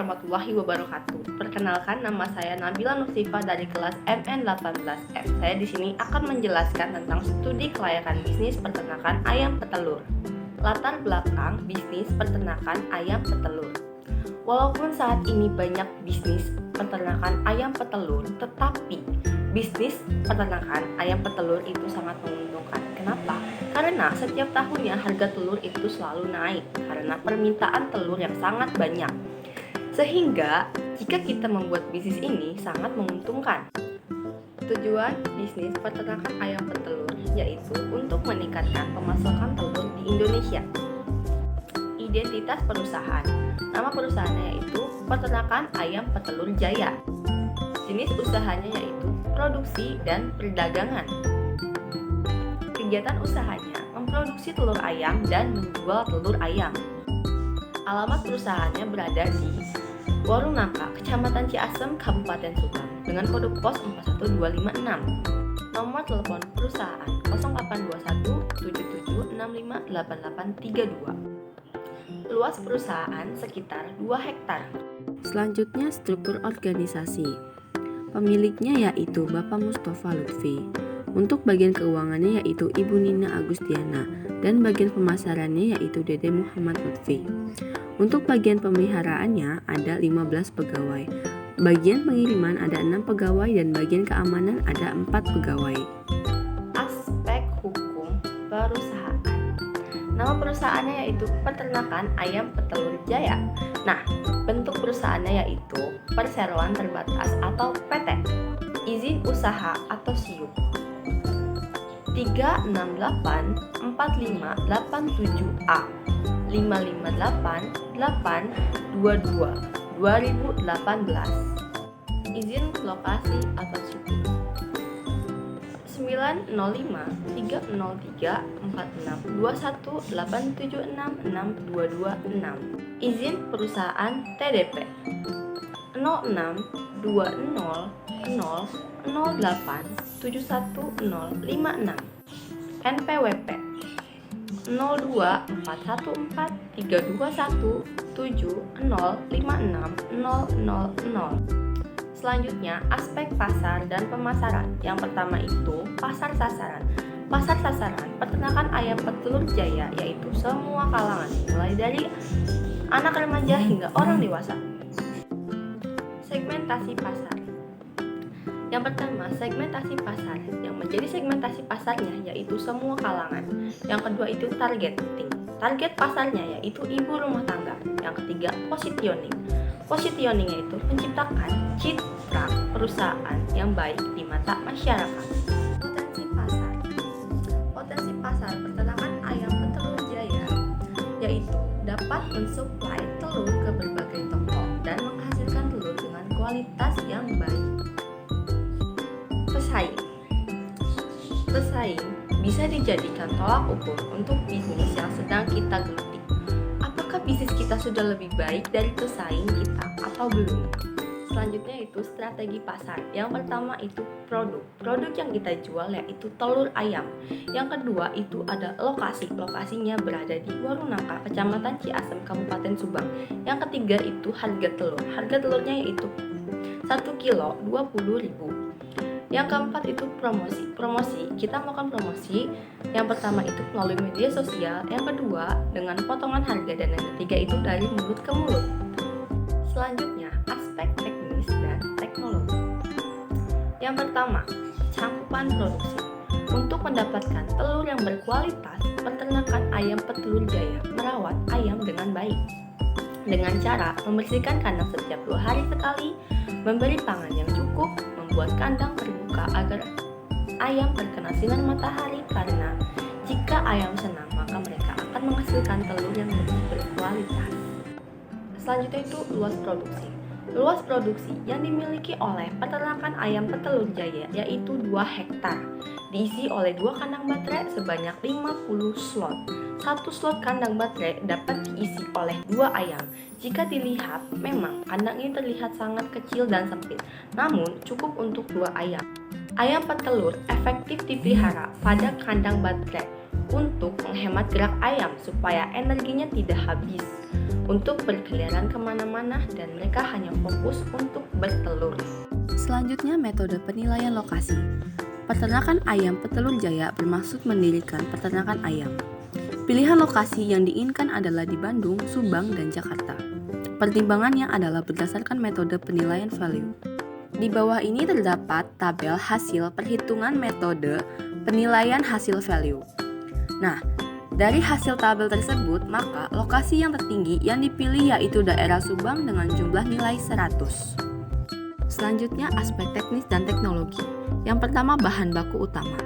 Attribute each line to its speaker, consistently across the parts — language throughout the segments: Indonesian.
Speaker 1: warahmatullahi wabarakatuh. Perkenalkan, nama saya Nabila Nursifa dari kelas MN18F. Saya di sini akan menjelaskan tentang studi kelayakan bisnis peternakan ayam petelur. Latar belakang bisnis peternakan ayam petelur. Walaupun saat ini banyak bisnis peternakan ayam petelur, tetapi bisnis peternakan ayam petelur itu sangat menguntungkan. Kenapa? Karena setiap tahunnya harga telur itu selalu naik karena permintaan telur yang sangat banyak. Sehingga jika kita membuat bisnis ini sangat menguntungkan. Tujuan bisnis peternakan ayam petelur yaitu untuk meningkatkan pemasaran telur di Indonesia. Identitas perusahaan. Nama perusahaannya yaitu Peternakan Ayam Petelur Jaya. Jenis usahanya yaitu produksi dan perdagangan. Kegiatan usahanya memproduksi telur ayam dan menjual telur ayam. Alamat perusahaannya berada di Warung Nangka, Kecamatan Ciasem, Kabupaten Subang dengan kode pos 41256. Nomor telepon perusahaan 0821 7765 8832. Luas perusahaan sekitar 2 hektar.
Speaker 2: Selanjutnya struktur organisasi. Pemiliknya yaitu Bapak Mustafa Lutfi. Untuk bagian keuangannya yaitu Ibu Nina Agustiana dan bagian pemasarannya yaitu Dede Muhammad Lutfi. Untuk bagian pemeliharaannya ada 15 pegawai. Bagian pengiriman ada 6 pegawai dan bagian keamanan ada 4 pegawai.
Speaker 1: Aspek hukum perusahaan. Nama perusahaannya yaitu Peternakan Ayam Petelur Jaya. Nah, bentuk perusahaannya yaitu perseroan terbatas atau PT, izin usaha atau SIUP 3684587A 558822 2018. Izin lokasi atau SIUP 905 303 46 21 876 6226. Izin perusahaan TDP 06 20 0 08 71056. NPWP 02 414 321 7056 000. Selanjutnya, aspek pasar dan pemasaran. Yang pertama itu pasar sasaran. Pasar sasaran peternakan ayam petelur Jaya yaitu semua kalangan, mulai dari anak remaja hingga orang dewasa. Segmentasi pasar. Yang pertama, segmentasi pasar. Yang menjadi segmentasi pasarnya yaitu semua kalangan. Yang kedua itu targeting. Target pasarnya yaitu ibu rumah tangga. Yang ketiga, positioning. Positioning yaitu menciptakan citra perusahaan yang baik di mata masyarakat. Potensi pasar. Potensi pasar peternakan ayam petelur Jaya yaitu dapat mensuplai telur ke berbagai toko dan menghasilkan telur dengan kualitas yang baik. Pesaing bisa dijadikan tolak ukur untuk bisnis yang sedang kita geluti. Apakah bisnis kita sudah lebih baik dari pesaing kita atau belum? Selanjutnya itu strategi pasar. Yang pertama itu produk. Produk yang kita jual yaitu telur ayam. Yang kedua itu ada lokasi. Lokasinya berada di Warung Nangka, Kecamatan Ciasem, Kabupaten Subang. Yang ketiga itu harga telur. Harga telurnya yaitu 1 kilo 20.000. Yang keempat itu promosi. Kita melakukan promosi. Yang pertama itu melalui media sosial. Yang kedua dengan potongan harga. Dan yang ketiga itu dari mulut ke mulut. Selanjutnya aspek teknis dan teknologi. Yang pertama, cakupan produksi. Untuk mendapatkan telur yang berkualitas, peternakan ayam petelur Jaya merawat ayam dengan baik. Dengan cara membersihkan kandang setiap 2 hari sekali, memberi pangan yang cukup, membuat kandang terbuka agar ayam terkena sinar matahari, karena jika ayam senang maka mereka akan menghasilkan telur yang lebih berkualitas. Selanjutnya itu luas produksi. Luas produksi yang dimiliki oleh peternakan ayam petelur Jaya yaitu 2 hektar. Diisi oleh 2 kandang baterai sebanyak 50 slot. 1 slot kandang baterai dapat diisi oleh 2 ayam. Jika dilihat, memang kandang ini terlihat sangat kecil dan sempit, namun cukup untuk 2 ayam. Ayam petelur efektif dipelihara pada kandang baterai untuk menghemat gerak ayam supaya energinya tidak habis. untuk berkeliaran kemana-mana dan mereka hanya fokus untuk bertelur.
Speaker 2: Selanjutnya metode penilaian lokasi. Peternakan ayam petelur jaya bermaksud mendirikan peternakan ayam. Pilihan lokasi yang diinginkan adalah di Bandung, Subang, dan Jakarta. Pertimbangannya adalah berdasarkan metode penilaian value. Di bawah ini terdapat tabel hasil perhitungan metode penilaian hasil value. Nah, dari hasil tabel tersebut, maka lokasi yang tertinggi yang dipilih yaitu daerah Subang dengan jumlah nilai 100. Selanjutnya aspek teknis dan teknologi. Yang pertama bahan baku utama.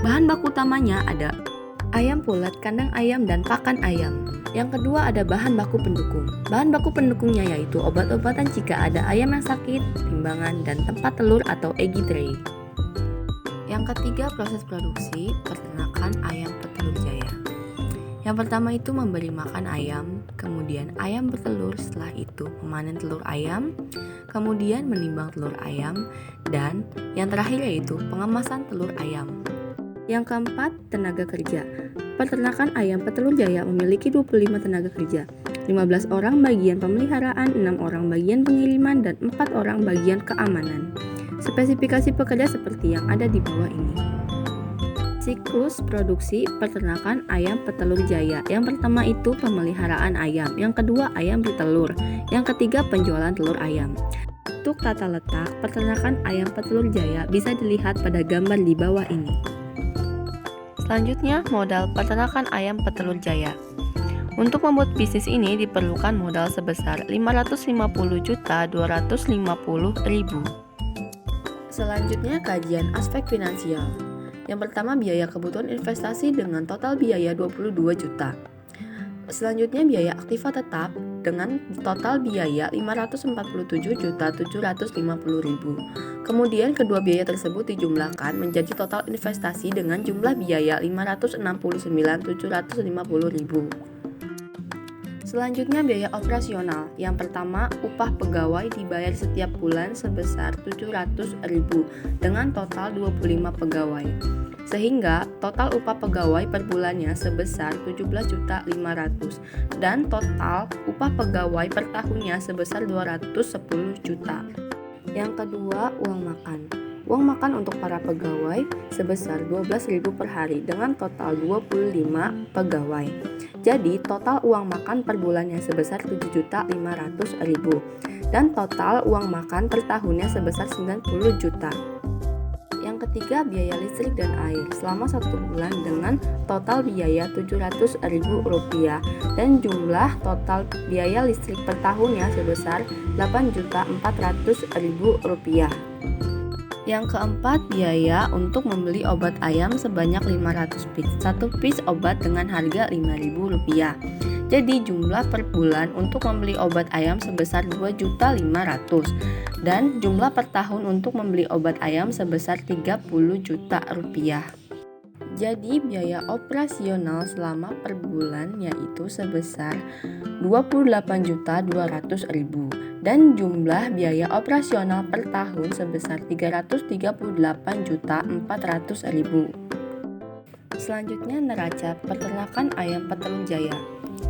Speaker 2: Bahan baku utamanya ada ayam pulet, kandang ayam, dan pakan ayam. Yang kedua ada bahan baku pendukung. Bahan baku pendukungnya yaitu obat-obatan jika ada ayam yang sakit, timbangan, dan tempat telur atau eggy tray. Yang ketiga proses produksi peternakan ayam petelur jaya. Yang pertama itu memberi makan ayam, kemudian ayam bertelur, setelah itu memanen telur ayam, kemudian menimbang telur ayam, dan yang terakhir yaitu pengemasan telur ayam. Yang keempat, tenaga kerja. Peternakan ayam petelur jaya memiliki 25 tenaga kerja, 15 orang bagian pemeliharaan, 6 orang bagian pengiriman, dan 4 orang bagian keamanan. Spesifikasi pekerja seperti yang ada di bawah ini. Siklus produksi peternakan ayam petelur jaya. Yang pertama itu pemeliharaan ayam, yang kedua ayam bertelur, yang ketiga penjualan telur ayam. Untuk tata letak peternakan ayam petelur jaya bisa dilihat pada gambar di bawah ini. Selanjutnya, modal peternakan ayam petelur jaya. Untuk membuat bisnis ini diperlukan modal sebesar Rp550.250.000. Selanjutnya, kajian aspek finansial. Yang pertama, biaya kebutuhan investasi dengan total biaya 22 juta. Selanjutnya, biaya aktiva tetap dengan total biaya 547.750.000. Kemudian, kedua biaya tersebut dijumlahkan menjadi total investasi dengan jumlah biaya 569.750.000. Selanjutnya, biaya operasional. Yang pertama, upah pegawai dibayar setiap bulan sebesar 700.000 dengan total 25 pegawai. Sehingga total upah pegawai per bulannya sebesar 17.500.000 dan total upah pegawai per tahunnya sebesar 210 juta. Yang kedua, uang makan. Uang makan untuk para pegawai sebesar 12.000 per hari dengan total 25 pegawai. Jadi total uang makan per bulannya sebesar 7.500.000 dan total uang makan per tahunnya sebesar 90 juta. Yang ketiga, biaya listrik dan air selama 1 bulan dengan total biaya Rp700.000 dan jumlah total biaya listrik per tahunnya sebesar Rp8.400.000. Yang keempat, biaya untuk membeli obat ayam sebanyak 500 piece. Satu piece obat dengan harga Rp5.000. Jadi jumlah per bulan untuk membeli obat ayam sebesar 2.500.000 dan jumlah per tahun untuk membeli obat ayam sebesar 30 juta rupiah. Jadi biaya operasional selama per bulan yaitu sebesar 28.200.000 dan jumlah biaya operasional per tahun sebesar 338.400.000. Selanjutnya, neraca peternakan ayam petelur jaya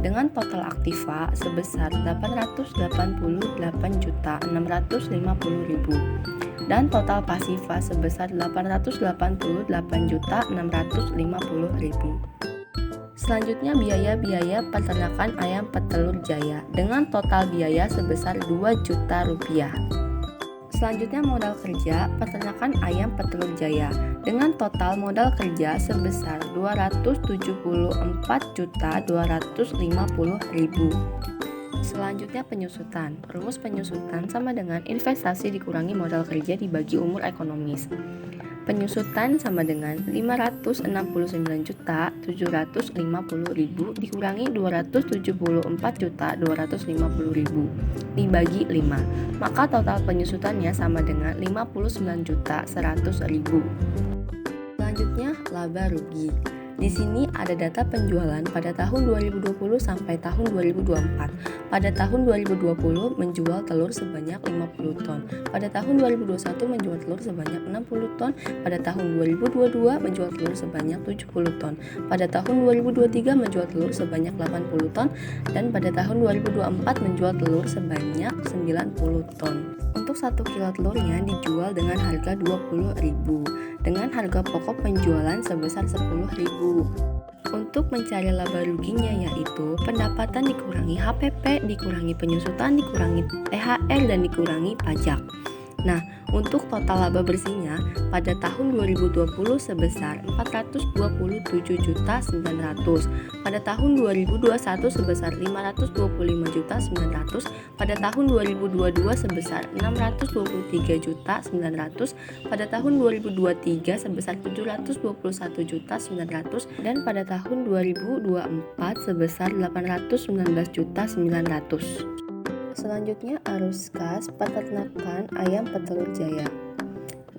Speaker 2: dengan total aktiva sebesar 888.650.000 dan total pasiva sebesar 888.650.000. Selanjutnya, biaya peternakan ayam petelur jaya dengan total biaya sebesar 2 juta rupiah. Selanjutnya, modal kerja peternakan ayam petelur jaya dengan total modal kerja sebesar 274.250.000. Selanjutnya, penyusutan. Rumus penyusutan sama dengan investasi dikurangi modal kerja dibagi umur ekonomis. Penyusutan sama dengan 569.750.000 dikurangi 274.250.000 dibagi 5. Maka total penyusutannya sama dengan 59.100.000. Selanjutnya, laba rugi. Di sini ada data penjualan pada tahun 2020 sampai tahun 2024. Pada tahun 2020 menjual telur sebanyak 50 ton. Pada tahun 2021 menjual telur sebanyak 60 ton. Pada tahun 2022 menjual telur sebanyak 70 ton. Pada tahun 2023 menjual telur sebanyak 80 ton. Dan pada tahun 2024 menjual telur sebanyak 90 ton. Untuk 1 kilo telurnya dijual dengan harga 20.000 dengan harga pokok penjualan sebesar 10.000. Untuk mencari laba ruginya yaitu pendapatan dikurangi HPP, dikurangi penyusutan, dikurangi THR, dan dikurangi pajak. Nah, untuk total laba bersihnya pada tahun 2020 sebesar 427.900.000, pada tahun 2021 sebesar 525.900.000, pada tahun 2022 sebesar 623.900.000, pada tahun 2023 sebesar 721.900.000, dan pada tahun 2024 sebesar 819.900.000. Selanjutnya arus kas peternakan ayam petelur jaya.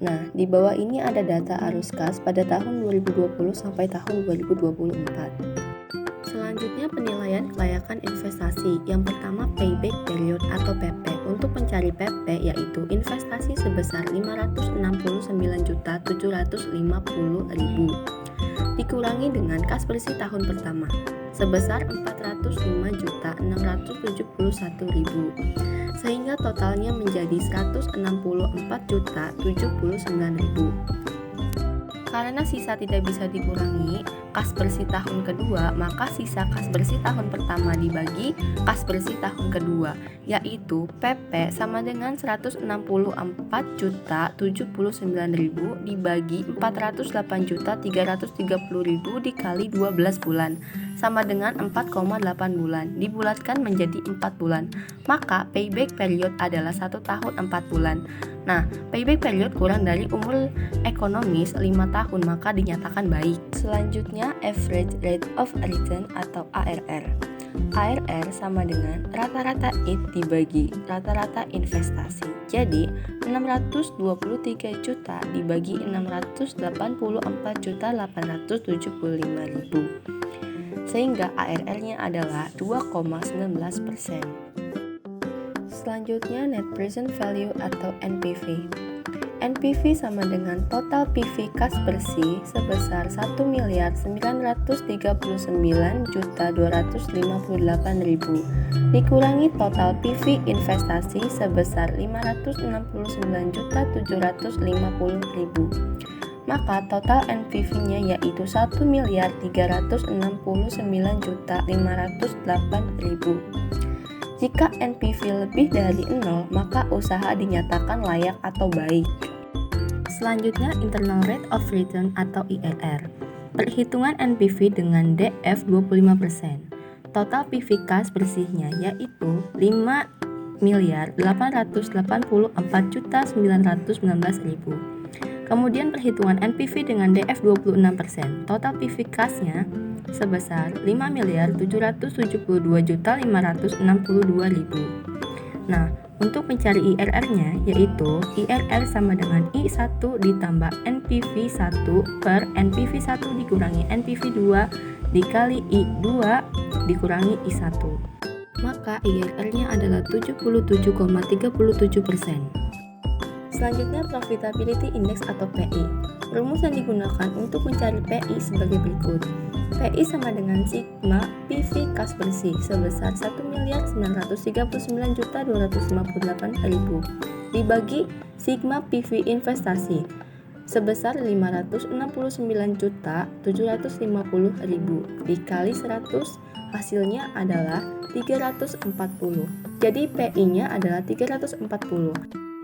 Speaker 2: Nah, di bawah ini ada data arus kas pada tahun 2020 sampai tahun 2024. Selanjutnya penilaian kelayakan investasi. Yang pertama payback period atau PP. Untuk mencari PP yaitu investasi sebesar 569.750.000 dikurangi dengan kas bersih tahun pertama sebesar 405.671.000 sehingga totalnya menjadi 164.079.000. Karena sisa tidak bisa dikurangi kas bersih tahun kedua, maka sisa kas bersih tahun pertama dibagi kas bersih tahun kedua, yaitu PP sama dengan 164.079.000 dibagi 408.330.000 dikali 12 bulan sama dengan 4,8 bulan dibulatkan menjadi 4 bulan, maka payback period adalah 1 tahun 4 bulan. Nah, payback period kurang dari umur ekonomis 5 tahun maka dinyatakan baik. Selanjutnya average rate of return atau ARR. ARR sama dengan rata-rata IT dibagi rata-rata investasi. Jadi 623 juta dibagi 684.875.000 sehingga ARR-nya adalah 2,19%. Selanjutnya net present value atau NPV. NPV sama dengan total PV kas bersih sebesar 1.099.258.000 dikurangi total PV investasi sebesar 569.750.000. Maka total NPV-nya yaitu 1.369.508.000. Jika NPV lebih dari 0, maka usaha dinyatakan layak atau baik. Selanjutnya internal rate of return atau IRR. Perhitungan NPV dengan DF 25%. Total PV kas bersihnya yaitu 5.884.919.000. Kemudian perhitungan NPV dengan DF 26%. Total PV kasnya sebesar 5.772.562.000. Nah, untuk mencari IRR-nya yaitu IRR sama dengan I1 ditambah NPV 1 per NPV 1 dikurangi NPV 2 dikali I2 dikurangi I1. Maka IRR-nya adalah 77,37%. Selanjutnya profitability index atau PI. Rumus yang digunakan untuk mencari PI sebagai berikut. PI sama dengan sigma PV kas bersih sebesar 1.939.258.000 dibagi sigma PV investasi sebesar 569.750.000 dikali 100, hasilnya adalah 340. Jadi PI-nya adalah 340.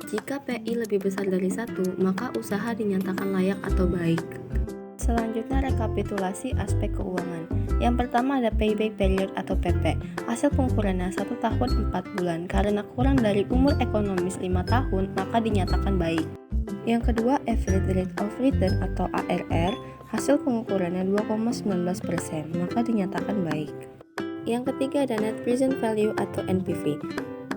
Speaker 2: Jika PI lebih besar dari 1, maka usaha dinyatakan layak atau baik. Selanjutnya rekapitulasi aspek keuangan. Yang pertama ada payback period atau PP. Hasil pengukurannya 1 tahun 4 bulan. Karena kurang dari umur ekonomis 5 tahun, maka dinyatakan baik. Yang kedua average rate of return atau ARR. Hasil pengukurannya 2,19%, maka dinyatakan baik. Yang ketiga ada net present value atau NPV.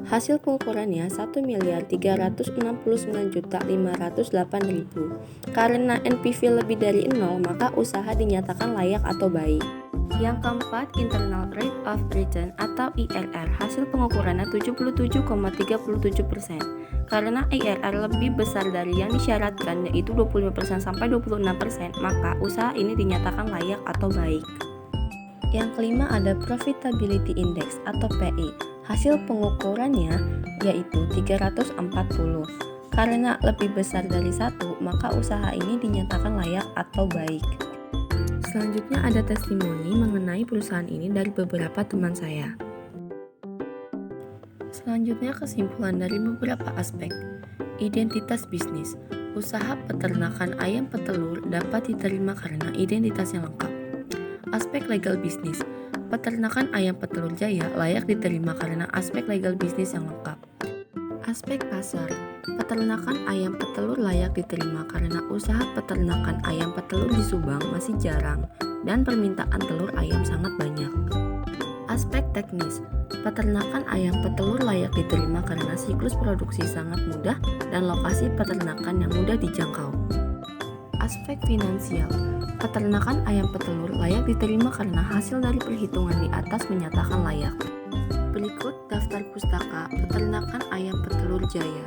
Speaker 2: Hasil pengukurannya 1.369.508.000. Karena NPV lebih dari 0, maka usaha dinyatakan layak atau baik. Yang keempat, internal rate of return atau IRR. Hasil pengukurannya 77,37%. Karena IRR lebih besar dari yang disyaratkan, yaitu 25% sampai 26%, maka usaha ini dinyatakan layak atau baik. Yang kelima ada Profitability Index atau PI. Hasil pengukurannya yaitu 340. Karena lebih besar dari 1, maka usaha ini dinyatakan layak atau baik. Selanjutnya ada testimoni mengenai perusahaan ini dari beberapa teman saya. Selanjutnya kesimpulan dari beberapa aspek. Identitas bisnis. Usaha peternakan ayam petelur dapat diterima karena identitas yang lengkap. Aspek legal bisnis. Peternakan ayam petelur jaya layak diterima karena aspek legal bisnis yang lengkap. Aspek pasar. Peternakan ayam petelur layak diterima karena usaha peternakan ayam petelur di Subang masih jarang dan permintaan telur ayam sangat banyak. Aspek teknis. Peternakan ayam petelur layak diterima karena siklus produksi sangat mudah dan lokasi peternakan yang mudah dijangkau. Aspek finansial. Peternakan ayam petelur layak diterima karena hasil dari perhitungan di atas menyatakan layak. Berikut daftar pustaka peternakan ayam petelur jaya.